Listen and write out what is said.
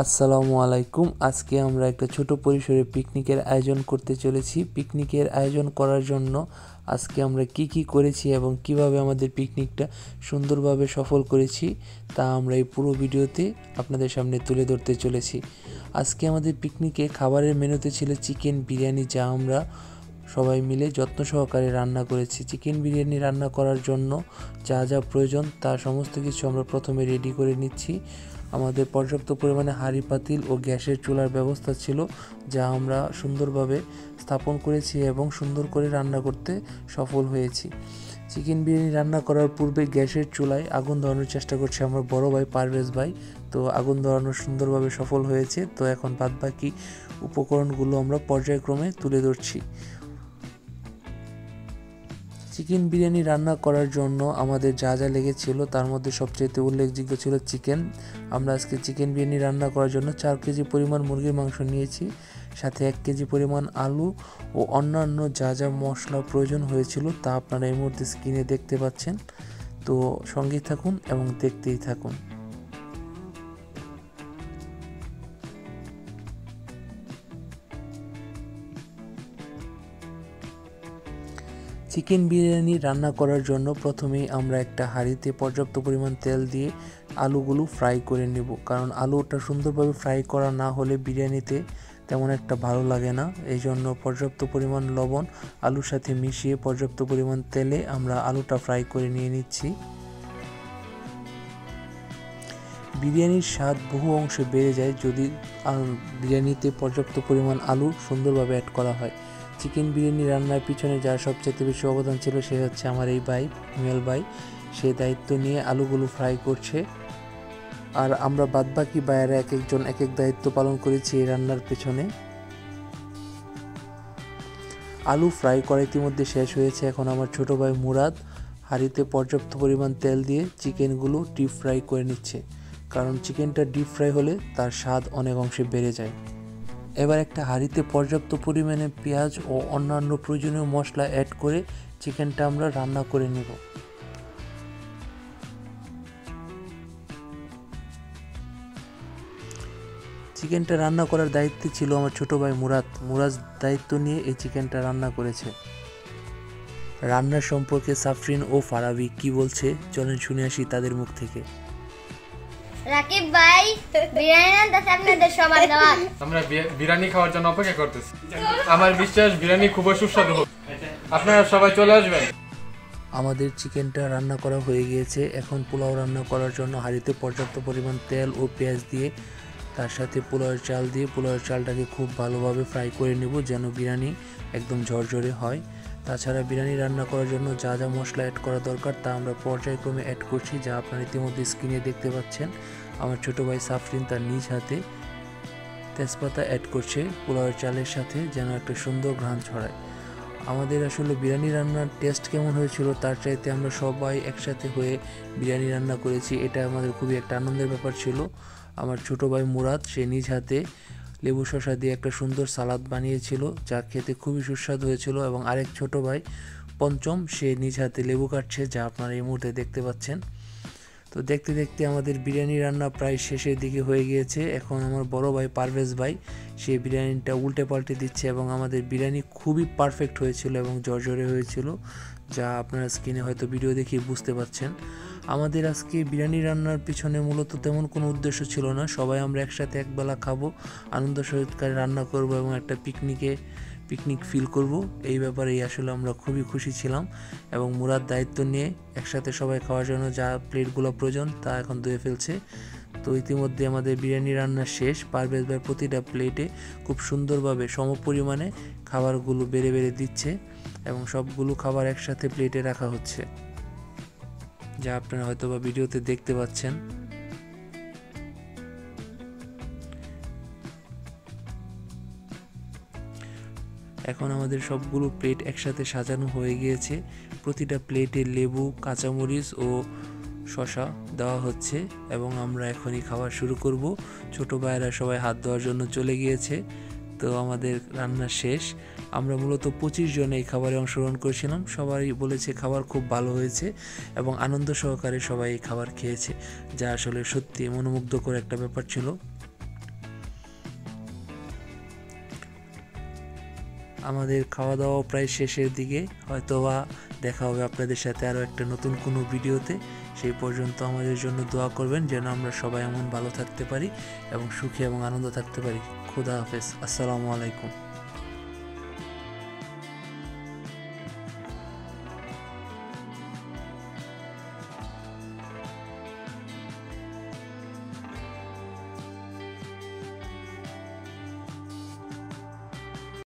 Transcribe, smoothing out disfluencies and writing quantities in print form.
আসসালামু আলাইকুম। আজকে আমরা একটা ছোট পরিসরে পিকনিকের আয়োজন করতে চলেছি। পিকনিকের আয়োজন করার জন্য আজকে আমরা কি করেছি এবং কিভাবে আমাদের পিকনিকটা সুন্দরভাবে সফল করেছি তা আমরা এই পুরো ভিডিওতে আপনাদের সামনে তুলে ধরতে চলেছি। আজকে আমাদের পিকনিকে খাবারের মেনুতে ছিল চিকেন বিরিয়ানি, যা আমরা সবাই মিলে যত্ন সহকারে রান্না করেছি। চিকেন বিরিয়ানি রান্না করার জন্য যা যা প্রয়োজন তা সমস্ত কিছু আমরা প্রথমে রেডি করে নিচ্ছি। আমাদের পর্যাপ্ত পরিমাণে হাঁড়ি পাতিল ও গ্যাসের চুলার ব্যবস্থা ছিল, যা আমরা সুন্দরভাবে স্থাপন করেছি এবং সুন্দর করে রান্না করতে সফল হয়েছি। চিকেন বিরিয়ানি রান্না করার পূর্বে গ্যাসের চুলায় আগুন ধরানোর চেষ্টা করছে আমার বড় ভাই পারভেজ ভাই। তো আগুন ধরানো সুন্দরভাবে সফল হয়েছে। তো এখন বাদবাকি উপকরণগুলো আমরা পর্যায়ক্রমে তুলে ধরছি। চিকেন বিরিয়ানি রান্না করার জন্য আমাদের যা যা লেগেছিল তার মধ্যে সবচেয়ে উল্লেখযোগ্য ছিল চিকেন। আমরা আজকে চিকেন বিরিয়ানি রান্না করার জন্য 4 কেজি পরিমাণ মুরগির মাংস নিয়েছি, সাথে 1 কেজি পরিমাণ আলু ও অন্যান্য যা যা মশলা প্রয়োজন হয়েছিল তা আপনারা এই মুহূর্তে স্ক্রিনে দেখতে পাচ্ছেন। তো সঙ্গেই থাকুন এবং দেখতেই থাকুন। চিকেন বিরিয়ানি রান্না করার জন্য প্রথমেই আমরা একটা হাঁড়িতে পর্যাপ্ত পরিমাণ তেল দিয়ে আলুগুলো ফ্রাই করে নেব, কারণ আলুটা সুন্দরভাবে ফ্রাই করা না হলে বিরিয়ানিতে তেমন একটা ভালো লাগে না। এই জন্য পর্যাপ্ত পরিমাণ লবণ আলুর সাথে মিশিয়ে পর্যাপ্ত পরিমাণ তেলে আমরা আলুটা ফ্রাই করে নিয়ে নিচ্ছি। বিরিয়ানির স্বাদ বহু অংশে বেড়ে যায় যদি বিরিয়ানিতে পর্যাপ্ত পরিমাণ আলু সুন্দরভাবে অ্যাড করা হয়। চিকেন বিরিয়ানি রান্নার পিছনে যার সবচেয়ে বেশি অবদান ছিল সে হচ্ছে আমার এই ভাই হিমেল ভাই। সে দায়িত্ব নিয়ে আলুগুলো ফ্রাই করছে, আর আমরা বাদবাকি ভাইয়েরা এক একজন এক এক দায়িত্ব পালন করেছি এই রান্নার পেছনে। আলু ফ্রাই করা ইতিমধ্যে শেষ হয়েছে। এখন আমার ছোট ভাই মুরাদ হাঁড়িতে পর্যাপ্ত পরিমাণ তেল দিয়ে চিকেনগুলো ডিপ ফ্রাই করে নিচ্ছে, কারণ চিকেনটা ডিপ ফ্রাই হলে তার স্বাদ অনেক অংশে বেড়ে যায়। এবার একটা হাঁড়িতে পর্যাপ্ত পরিমাণে পেঁয়াজ ও অন্যান্য প্রয়োজনীয় মশলা অ্যাড করে চিকেনটা আমরা রান্না করে নেব। চিকেনটা রান্না করার দায়িত্ব ছিল আমার ছোট ভাই মুরাদ দায়িত্ব নিয়ে এই চিকেনটা রান্না করেছে। রান্নার সম্পর্কে সাফরিন ও ফারাবি কি বলছে চলেন শুনে আসি তাদের মুখ থেকে। রাকিব ভাই, বিরিয়ানি রান্নাতে আপনাদের সবার দাওয়াত। আমরা বিরিয়ানি খাওয়ার জন্য অপেক্ষা করতেছি। আমার বিশ্বাস বিরিয়ানি খুব সুস্বাদু হবে, আপনারা সবাই চলে আসবেন। আমাদের চিকেনটা রান্না করা হয়ে গিয়েছে। এখন পোলাও রান্না করার জন্য হাঁড়িতে পর্যাপ্ত পরিমাণ তেল ও পেঁয়াজ দিয়ে তার সাথে পোলাওয়ের চাল দিয়ে পোলাওয়ের চালটাকে খুব ভালোভাবে ফ্রাই করে নেব, যেন বিরিয়ানি একদম ঝরঝরে হয়। তাছাড়া বিরিয়ানি রান্না করার জন্য যা যা মশলা অ্যাড করা দরকার তা আমরা পর্যায়ক্রমে অ্যাড করছি, যা আপনারা ইতিমধ্যে স্ক্রিনে দেখতে পাচ্ছেন। আমার ছোট ভাই সাফরিন তার নিজ হাতে তেজপাতা অ্যাড করছে পোলাওয়ের চালের সাথে, যেন একটা সুন্দর ঘ্রাণ ছড়ায়। আমাদের আসলে বিরিয়ানি রান্নার টেস্ট কেমন হয়েছিল তার চাইতে আমরা সবাই একসাথে হয়ে বিরিয়ানি রান্না করেছি, এটা আমাদের খুবই একটা আনন্দের ব্যাপার ছিল। আমার ছোট ভাই মুরাদ সে নিজ হাতে লেবু শসা দিয়ে একটা সুন্দর সালাদ বানিয়েছিল, যা খেতে খুবই সুস্বাদু হয়েছিল। এবং আরেক ছোট ভাই পঞ্চম সে নিজ হাতে লেবু কাটছে, যা আপনারা এই মুহূর্তে দেখতে পাচ্ছেন। তো দেখতে দেখতে আমাদের বিরিয়ানি রান্না প্রায় শেষের দিকে হয়ে গিয়েছে। এখন আমার বড় ভাই পারভেজ ভাই সে বিরিয়ানিটা উল্টে পাল্টে দিচ্ছে, এবং আমাদের বিরিয়ানি খুবই পারফেক্ট হয়েছিল এবং ঝরঝরে হয়েছিল, যা আপনারা স্ক্রিনে হয়তো ভিডিও দেখে বুঝতে পারছেন। আমাদের আজকে বিরিয়ানি রান্নার পিছনে মূলত তেমন কোনো উদ্দেশ্য ছিল না, সবাই আমরা একসাথে একবেলা খাবো, আনন্দ সহকারে রান্না করব এবং একটা পিকনিক ফিল করব। এই ব্যাপারেই আসলে আমরা খুবই খুশি ছিলাম। এবং মুরাদ দায়িত্ব নিয়ে একসাথে সবাই খাওয়ার জন্য যা প্লেটগুলো প্রয়োজন তা এখন ধুয়ে ফেলছে। তো ইতিমধ্যে আমাদের বিরিয়ানি রান্না শেষ। পারভেজ ভাই প্রতিটা প্লেটে খুব সুন্দরভাবে সমপরিমাণে খাবারগুলো বেড়ে বেড়ে দিচ্ছে এবং সবগুলো খাবার একসাথে প্লেটে রাখা হচ্ছে, যা আপনারা হয়তো বা ভিডিওতে দেখতে পাচ্ছেন। এখন আমাদের সবগুলো প্লেট একসাথে সাজানো হয়ে গিয়েছে। প্রতিটা প্লেটে লেবু, কাঁচামরিচ ও শসা দেওয়া হচ্ছে এবং আমরা এখনই খাওয়া শুরু করব। ছোট ভাইয়েরা সবাই হাত ধোয়ার জন্য চলে গিয়েছে। তো আমাদের রান্না শেষ। আমরা মূলত 25 জন এই খাবারে অংশগ্রহণ করেছিলাম। সবাই বলেছে খাবার খুব ভালো হয়েছে এবং আনন্দ সহকারে সবাই এই খাবার খেয়েছে, যা আসলে সত্যি মনোমুগ্ধকর একটা ব্যাপার ছিল। আমাদের খাওয়া দাওয়া প্রায় শেষের দিকে, হয়তোবা দেখা হবে আপনাদের সাথে আরও একটা নতুন কোনো ভিডিওতে। সেই পর্যন্ত আমাদের জন্য দোয়া করবেন যেন আমরা সবাই এমন ভালো থাকতে পারি এবং সুখী এবং আনন্দ থাকতে পারি। খুদা হাফেজ, আসসালামু আলাইকুম।